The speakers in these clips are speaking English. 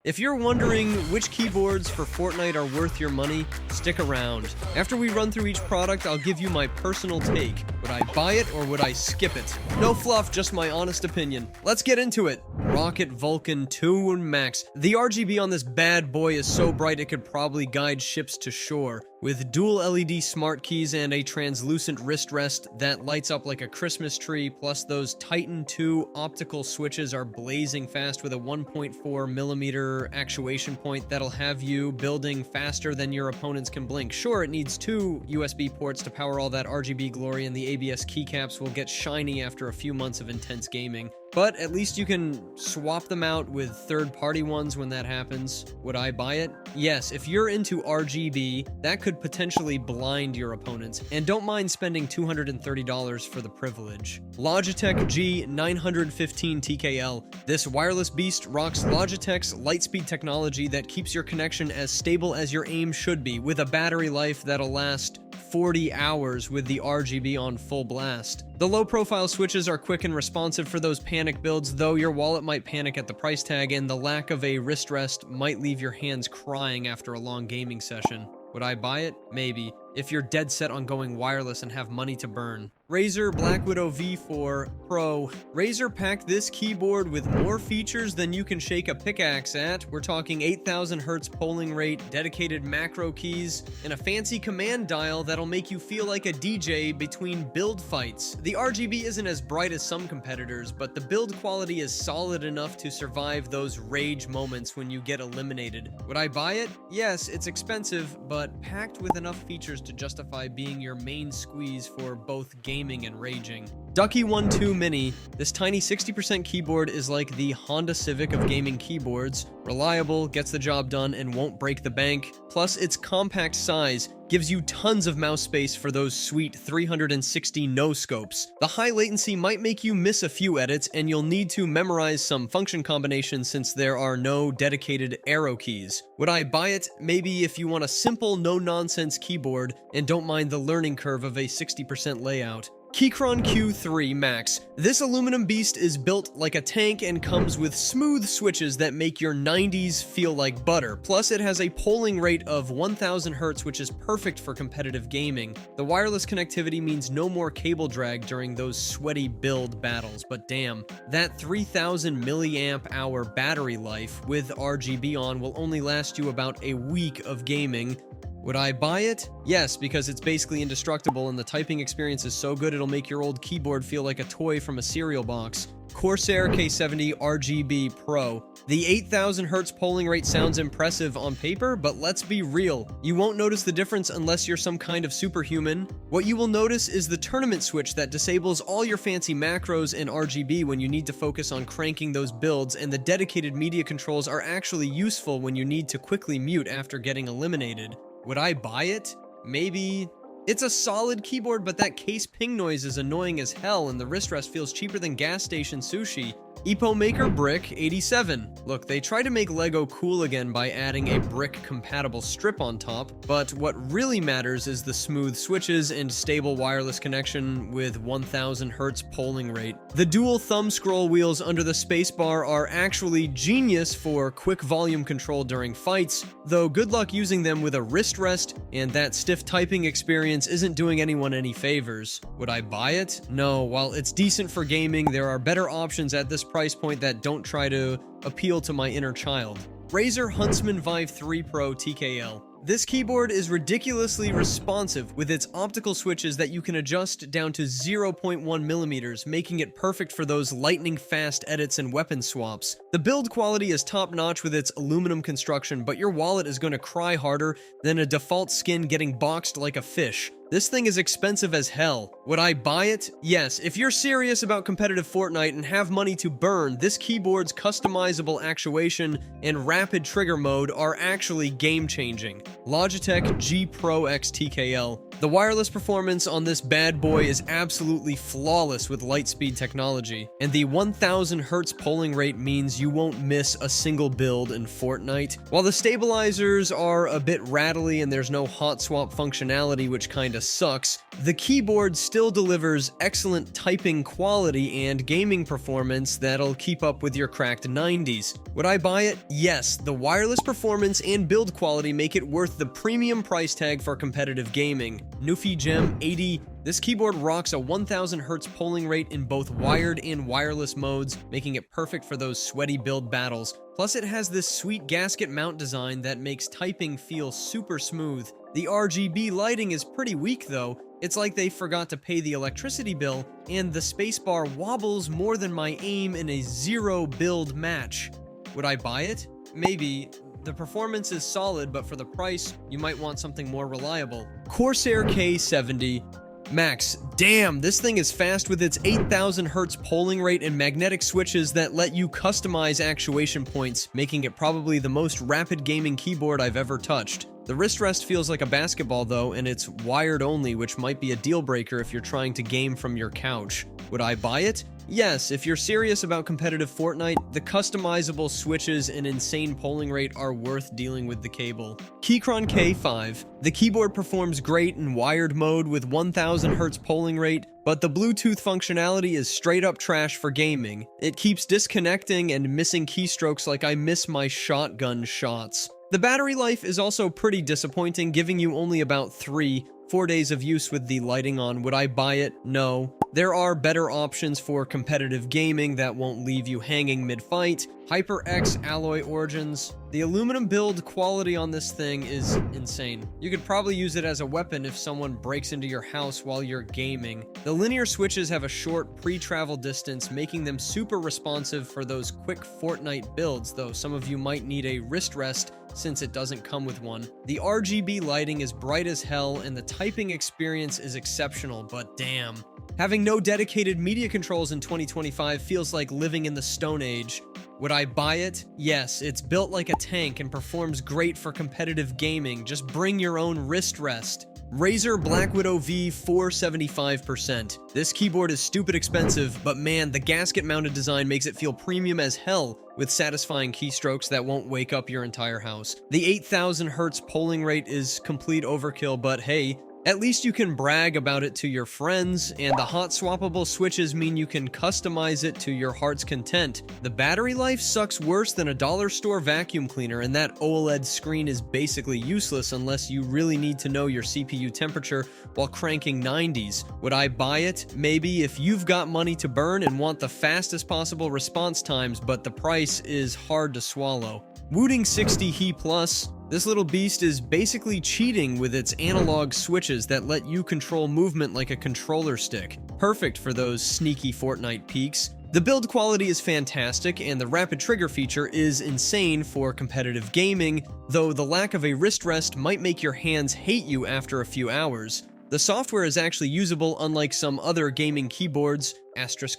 If you're wondering which keyboards for Fortnite are worth your money, stick around. After we run through each product, I'll give you my personal take. Would I buy it or would I skip it? No fluff, just my honest opinion. Let's get into it. Roccat Vulcan II Max. The RGB on this bad boy is so bright it could probably guide ships to shore. With dual LED smart keys and a translucent wrist rest that lights up like a Christmas tree, plus those Titan II optical switches are blazing fast with a 1.4mm actuation point that'll have you building faster than your opponents can blink. Sure, it needs two USB ports to power all that RGB glory, and the ABS keycaps will get shiny after a few months of intense gaming. But at least you can swap them out with third-party ones when that happens. Would I buy it? Yes, if you're into RGB, that could potentially blind your opponents, and don't mind spending $230 for the privilege. Logitech G915 TKL. This wireless beast rocks Logitech's Lightspeed technology that keeps your connection as stable as your aim should be, with a battery life that'll last 40 hours with the RGB on full blast. The low-profile switches are quick and responsive for those panic builds, though your wallet might panic at the price tag, and the lack of a wrist rest might leave your hands crying after a long gaming session. Would I buy it? Maybe, if you're dead set on going wireless and have money to burn. Razer BlackWidow V4 Pro. Razer packed this keyboard with more features than you can shake a pickaxe at. We're talking 8,000 Hz polling rate, dedicated macro keys, and a fancy command dial that'll make you feel like a DJ between build fights. The RGB isn't as bright as some competitors, but the build quality is solid enough to survive those rage moments when you get eliminated. Would I buy it? Yes, it's expensive, but packed with enough features to justify being your main squeeze for both gaming and raging. Ducky One 2 Mini. This tiny 60% keyboard is like the Honda Civic of gaming keyboards. Reliable, gets the job done, and won't break the bank. Plus, its compact size gives you tons of mouse space for those sweet 360 no-scopes. The high latency might make you miss a few edits, and you'll need to memorize some function combinations since there are no dedicated arrow keys. Would I buy it? Maybe if you want a simple, no-nonsense keyboard and don't mind the learning curve of a 60% layout. Keychron Q3 Max. This aluminum beast is built like a tank and comes with smooth switches that make your 90s feel like butter. Plus, it has a polling rate of 1000 Hz, which is perfect for competitive gaming. The wireless connectivity means no more cable drag during those sweaty build battles, but damn, that 3000 milliamp hour battery life with RGB on will only last you about a week of gaming. Would I buy it? Yes, because it's basically indestructible and the typing experience is so good it'll make your old keyboard feel like a toy from a cereal box. Corsair K70 RGB Pro. The 8,000 Hz polling rate sounds impressive on paper, but let's be real. You won't notice the difference unless you're some kind of superhuman. What you will notice is the tournament switch that disables all your fancy macros and RGB when you need to focus on cranking those builds, and the dedicated media controls are actually useful when you need to quickly mute after getting eliminated. Would I buy it? Maybe. It's a solid keyboard, but that case ping noise is annoying as hell, and the wrist rest feels cheaper than gas station sushi. Epo Maker Brick 87. Look, they try to make Lego cool again by adding a brick-compatible strip on top, but what really matters is the smooth switches and stable wireless connection with 1000 Hz polling rate. The dual thumb scroll wheels under the spacebar are actually genius for quick volume control during fights, though good luck using them with a wrist rest, and that stiff typing experience isn't doing anyone any favors. Would I buy it? No, while it's decent for gaming, there are better options at this price point that don't try to appeal to my inner child. Razer Huntsman Vive 3 Pro TKL. This keyboard is ridiculously responsive with its optical switches that you can adjust down to 0.1mm, making it perfect for those lightning-fast edits and weapon swaps. The build quality is top-notch with its aluminum construction, but your wallet is going to cry harder than a default skin getting boxed like a fish. This thing is expensive as hell. Would I buy it? Yes, if you're serious about competitive Fortnite and have money to burn, this keyboard's customizable actuation and rapid trigger mode are actually game-changing. Logitech G Pro X TKL. The wireless performance on this bad boy is absolutely flawless with Lightspeed technology, and the 1000 Hz polling rate means you won't miss a single build in Fortnite. While the stabilizers are a bit rattly and there's no hot swap functionality, which kinda sucks, the keyboard still delivers excellent typing quality and gaming performance that'll keep up with your cracked 90s. Would I buy it? Yes, the wireless performance and build quality make it worth the premium price tag for competitive gaming. Newfie Gem 80. This keyboard rocks a 1000 Hz polling rate in both wired and wireless modes, making it perfect for those sweaty build battles. Plus it has this sweet gasket mount design that makes typing feel super smooth. The RGB lighting is pretty weak though. It's like they forgot to pay the electricity bill, and the spacebar wobbles more than my aim in a zero build match. Would I buy it? Maybe. The performance is solid, but for the price, you might want something more reliable. Corsair K70 Max. Damn, this thing is fast with its 8000 Hz polling rate and magnetic switches that let you customize actuation points, making it probably the most rapid gaming keyboard I've ever touched. The wrist rest feels like a basketball though, and it's wired only, which might be a deal breaker if you're trying to game from your couch. Would I buy it? Yes, if you're serious about competitive Fortnite, the customizable switches and insane polling rate are worth dealing with the cable. Keychron K5. The keyboard performs great in wired mode with 1000 Hz polling rate, but the Bluetooth functionality is straight up trash for gaming. It keeps disconnecting and missing keystrokes like I miss my shotgun shots. The battery life is also pretty disappointing, giving you only about 4 days of use with the lighting on. Would I buy it? No. There are better options for competitive gaming that won't leave you hanging mid-fight. HyperX alloy origins. The aluminum build quality on this thing is insane. You could probably use it as a weapon if someone breaks into your house while you're gaming. The linear switches have a short pre-travel distance, making them super responsive for those quick Fortnite builds, though some of you might need a wrist rest since it doesn't come with one. The RGB lighting is bright as hell, and the typing experience is exceptional, but damn. Having no dedicated media controls in 2025 feels like living in the Stone Age. Would I buy it? Yes, it's built like a tank and performs great for competitive gaming. Just bring your own wrist rest. Razer BlackWidow V4 75%. This keyboard is stupid expensive, but man, the gasket-mounted design makes it feel premium as hell with satisfying keystrokes that won't wake up your entire house. The 8000 Hz polling rate is complete overkill, but hey, at least you can brag about it to your friends, and the hot swappable switches mean you can customize it to your heart's content. The battery life sucks worse than a dollar store vacuum cleaner, and that OLED screen is basically useless unless you really need to know your CPU temperature while cranking 90s. Would I buy it? Maybe, if you've got money to burn and want the fastest possible response times, but the price is hard to swallow. Wooting 60 He Plus. This little beast is basically cheating with its analog switches that let you control movement like a controller stick. Perfect for those sneaky Fortnite peaks. The build quality is fantastic, and the rapid trigger feature is insane for competitive gaming, though the lack of a wrist rest might make your hands hate you after a few hours. The software is actually usable, unlike some other gaming keyboards, Razer,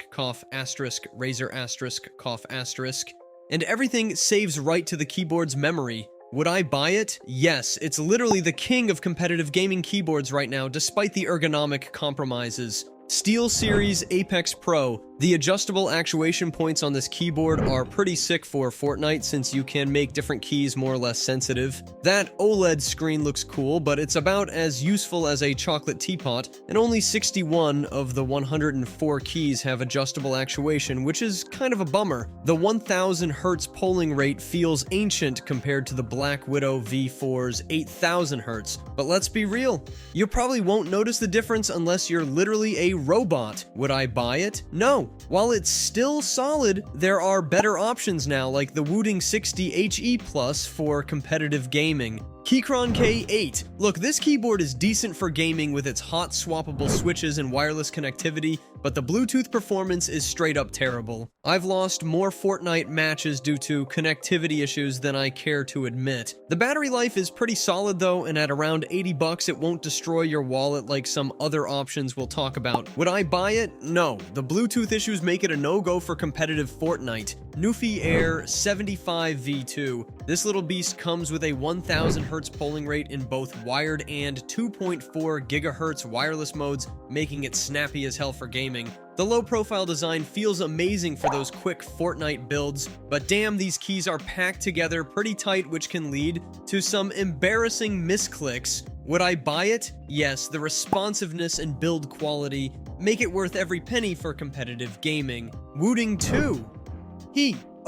and everything saves right to the keyboard's memory. Would I buy it? Yes, it's literally the king of competitive gaming keyboards right now, despite the ergonomic compromises. SteelSeries Apex Pro. The adjustable actuation points on this keyboard are pretty sick for Fortnite since you can make different keys more or less sensitive. That OLED screen looks cool, but it's about as useful as a chocolate teapot, and only 61 of the 104 keys have adjustable actuation, which is kind of a bummer. The 1000 Hz polling rate feels ancient compared to the BlackWidow V4's 8000 Hz, but let's be real, you probably won't notice the difference unless you're literally a robot. Would I buy it? No. While it's still solid, there are better options now, like the Wooting 60 HE Plus for competitive gaming. Keychron K8. Look, this keyboard is decent for gaming with its hot swappable switches and wireless connectivity, but the Bluetooth performance is straight up terrible. I've lost more Fortnite matches due to connectivity issues than I care to admit. The battery life is pretty solid though, and at around 80 bucks it won't destroy your wallet like some other options we'll talk about. Would I buy it? No. The Bluetooth issues make it a no-go for competitive Fortnite. Newfie Air 75 V2. This little beast comes with a 1000 Hz polling rate in both wired and 2.4 GHz wireless modes, making it snappy as hell for gaming. The low-profile design feels amazing for those quick Fortnite builds, but damn, these keys are packed together pretty tight, which can lead to some embarrassing misclicks. Would I buy it? Yes, the responsiveness and build quality make it worth every penny for competitive gaming. Wooting 2.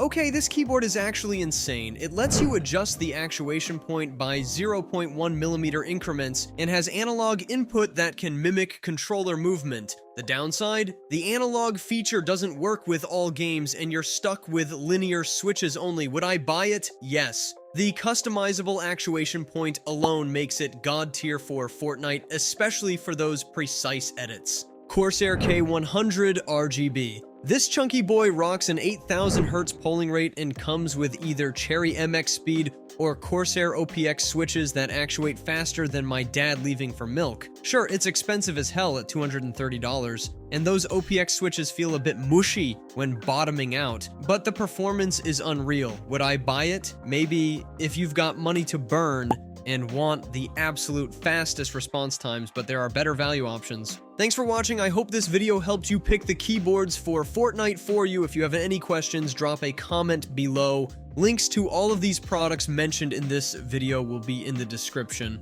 Okay, this keyboard is actually insane. It lets you adjust the actuation point by 0.1mm increments and has analog input that can mimic controller movement. The downside? The analog feature doesn't work with all games and you're stuck with linear switches only. Would I buy it? Yes. The customizable actuation point alone makes it god tier for Fortnite, especially for those precise edits. Corsair K100 RGB. This chunky boy rocks an 8000 Hz polling rate and comes with either Cherry MX speed or Corsair OPX switches that actuate faster than my dad leaving for milk. Sure, it's expensive as hell at $230, and those OPX switches feel a bit mushy when bottoming out, but the performance is unreal. Would I buy it? Maybe if you've got money to burn and want the absolute fastest response times, but there are better value options. Thanks for watching. I hope this video helped you pick the keyboards for Fortnite for you. If you have any questions, drop a comment below. Links to all of these products mentioned in this video will be in the description.